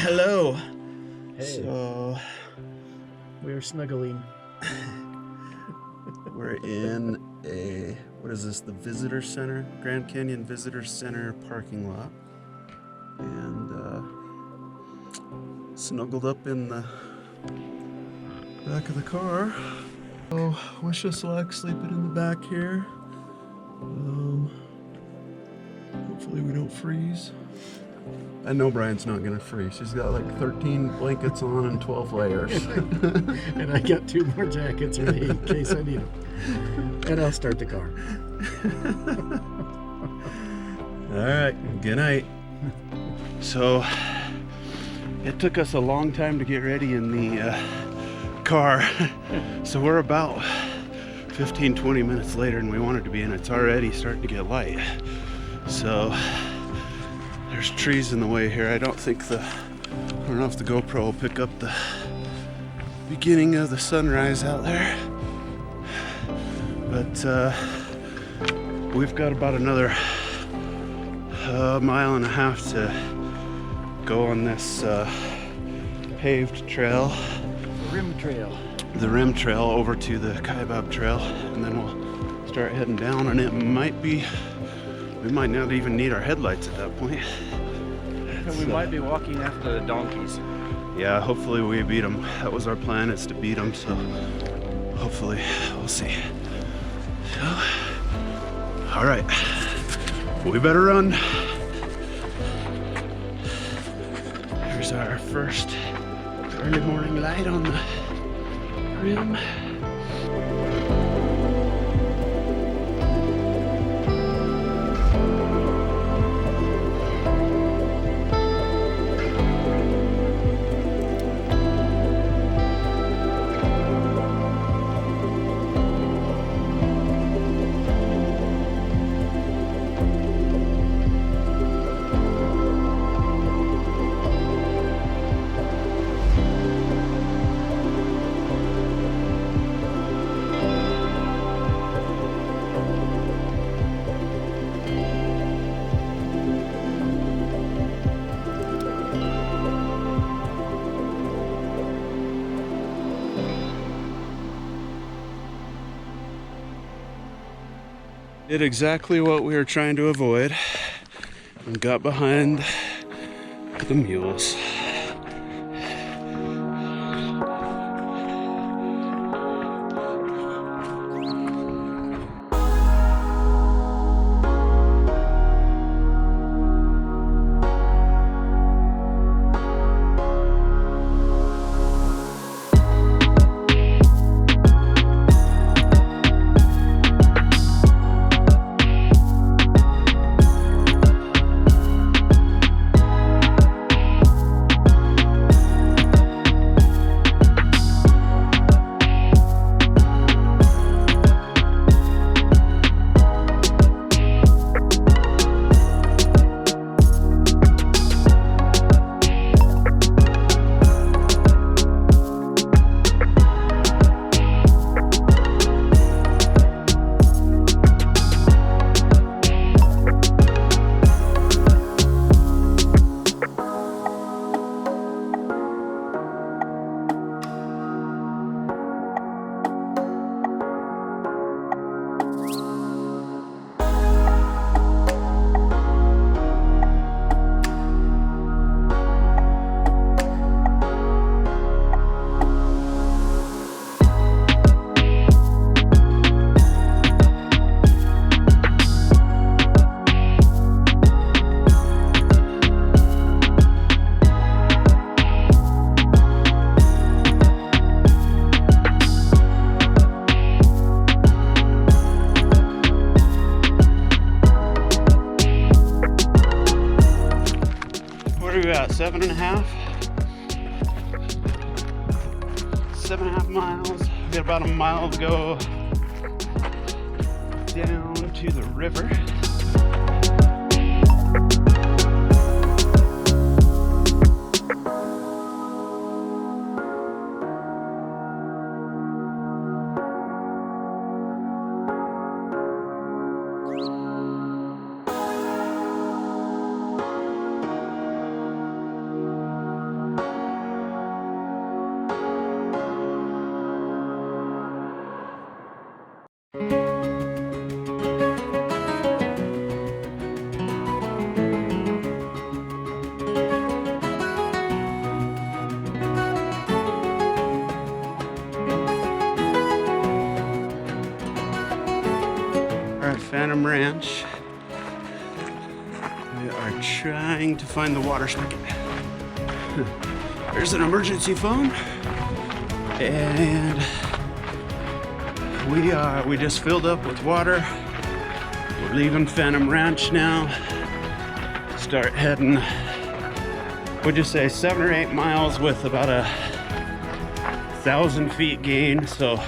hello. Hey. So we're snuggling. we're in what is this? The Visitor Center, Grand Canyon Visitor Center parking lot, and snuggled up in the back of the car. Oh, wish us luck sleeping in the back here. Hopefully we don't freeze. I know Brian's not gonna freeze. She's got like 13 blankets on and 12 layers. And I got 2 more jackets ready in case I need them. And I'll start the car. All right, good night. So it took us a long time to get ready in the car. So we're about 15-20 minutes later and we wanted to be in. It's already starting to get light. So there's trees in the way here. I don't know if the GoPro will pick up the beginning of the sunrise out there. But we've got about another mile and a half to go on this paved trail. The rim trail over to the Kaibab Trail, and then we'll start heading down, and we might not even need our headlights at that point. And we might be walking after the donkeys. Yeah, hopefully we beat them. That was our plan, is to beat them, so hopefully we'll see. So, all right, we better run. Here's our first early morning light on the rim. Did exactly what we were trying to avoid and got behind the mules. What are we at? 7.5 miles. We got about a mile to go down to the river. Phantom Ranch. We are trying to find the water spigot. There's an emergency phone. And we just filled up with water. We're leaving Phantom Ranch now. Start heading, would you say 7 or 8 miles with about 1,000 feet gain, so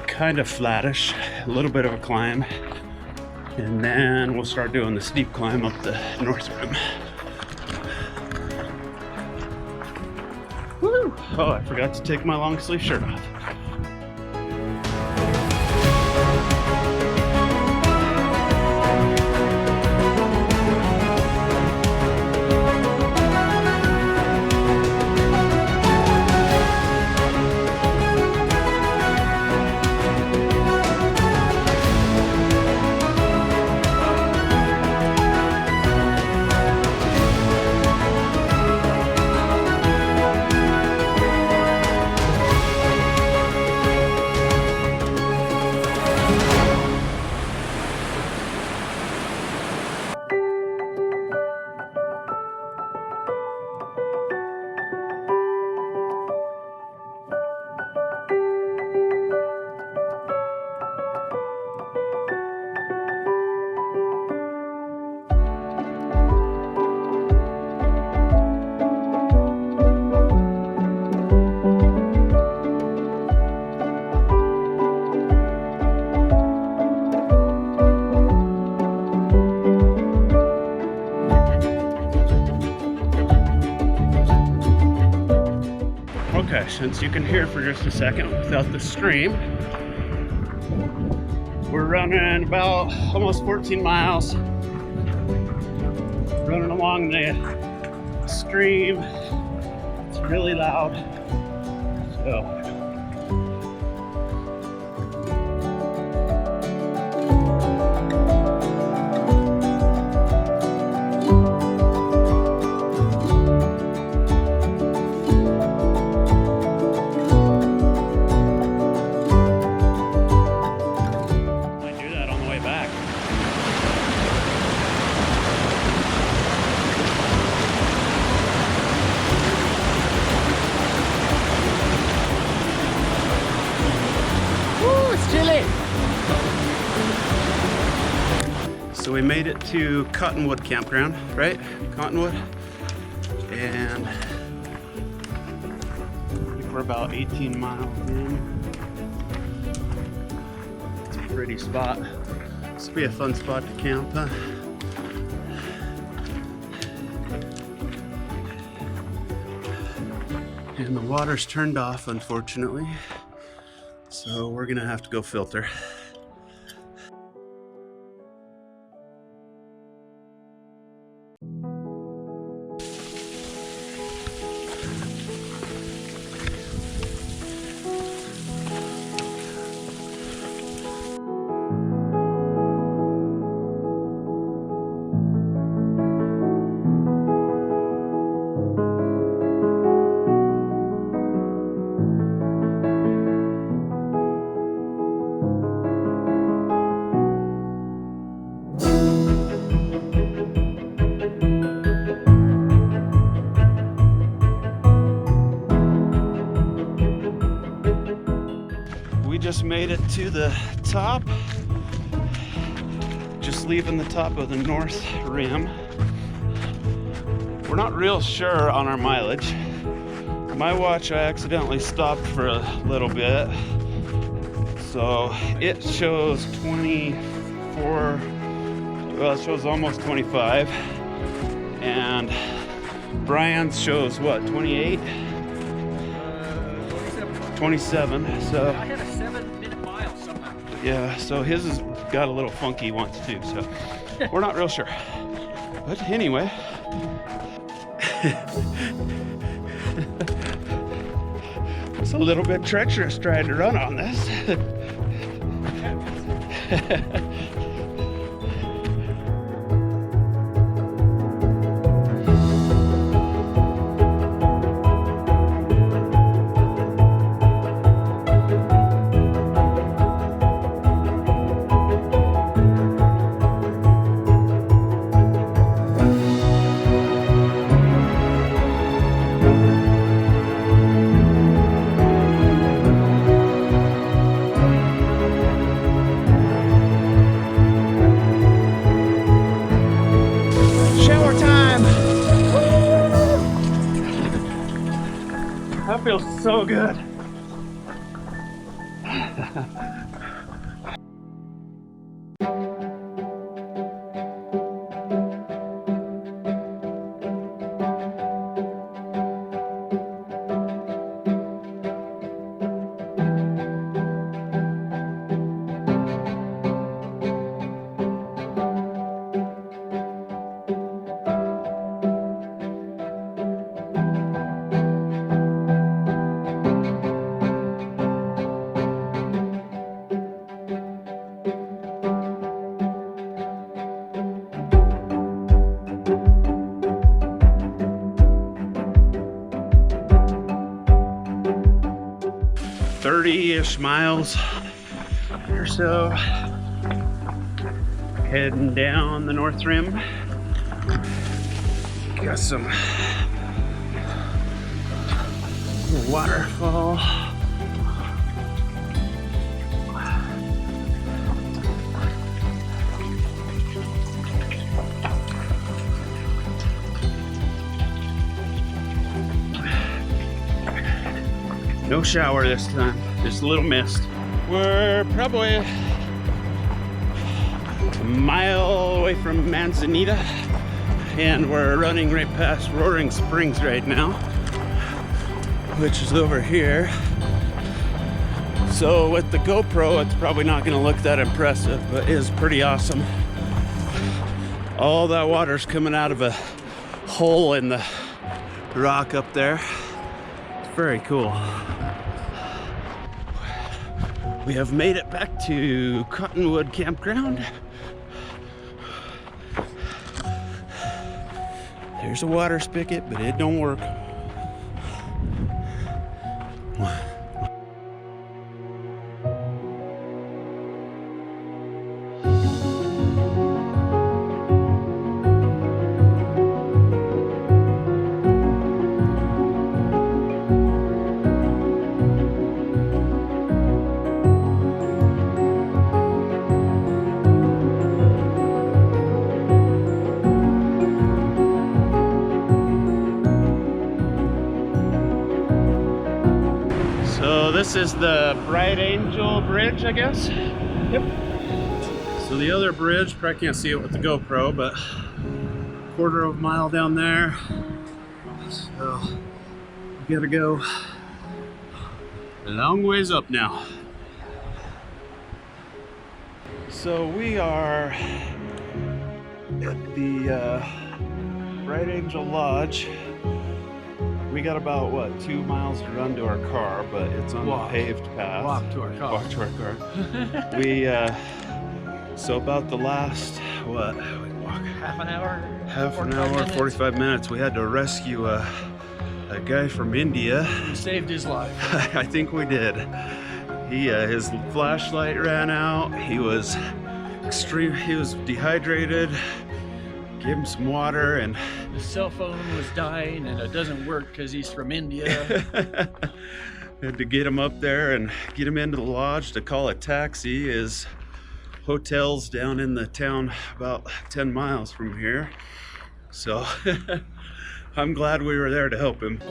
kind of flattish, a little bit of a climb, and then we'll start doing the steep climb up the North Rim. Woo! Oh, I forgot to take my long sleeve shirt off. Okay, since you can hear for just a second without the stream, we're running about almost 14 miles, running along the stream. It's really loud, so so we made it to Cottonwood Campground, right? Cottonwood. And I think we're about 18 miles in. It's a pretty spot. This will be a fun spot to camp, huh? And the water's turned off, unfortunately. So we're gonna have to go filter. Just made it to the top, just leaving the top of the North Rim. We're not real sure on our mileage. My watch, I accidentally stopped for a little bit, so it shows 24, well, it shows almost 25, and Brian's shows what, 28? 27, so I had a 7-minute mile somehow. yeah, so his has got a little funky once too, so we're not real sure. But anyway, it's a little bit treacherous trying to run on this. That feels so good. Ish miles or so, heading down the North Rim. Got some waterfall. No shower this time, just a little mist. We're probably a mile away from Manzanita, and we're running right past Roaring Springs right now, which is over here. So with the GoPro, it's probably not gonna look that impressive, but it is pretty awesome. All that water's coming out of a hole in the rock up there. It's very cool. We have made it back to Cottonwood Campground. There's a water spigot, but it don't work. This is the Bright Angel Bridge, I guess. Yep. So the other bridge, probably can't see it with the GoPro, but quarter of a mile down there. So we gotta go a long ways up now. So we are at the Bright Angel Lodge. We got about, what, 2 miles to run to our car, but it's on the paved path. Walk to our car. Walk to our car. We, so about the last, what, we walk Half an hour? half an hour, 45 minutes. We had to rescue a guy from India. We saved his life. I think we did. He, his flashlight ran out. He was dehydrated. Gave him some water, and his cell phone was dying, and it doesn't work because he's from India. Had to get him up there and get him into the lodge to call a taxi. His hotel's down in the town about 10 miles from here. So I'm glad we were there to help him.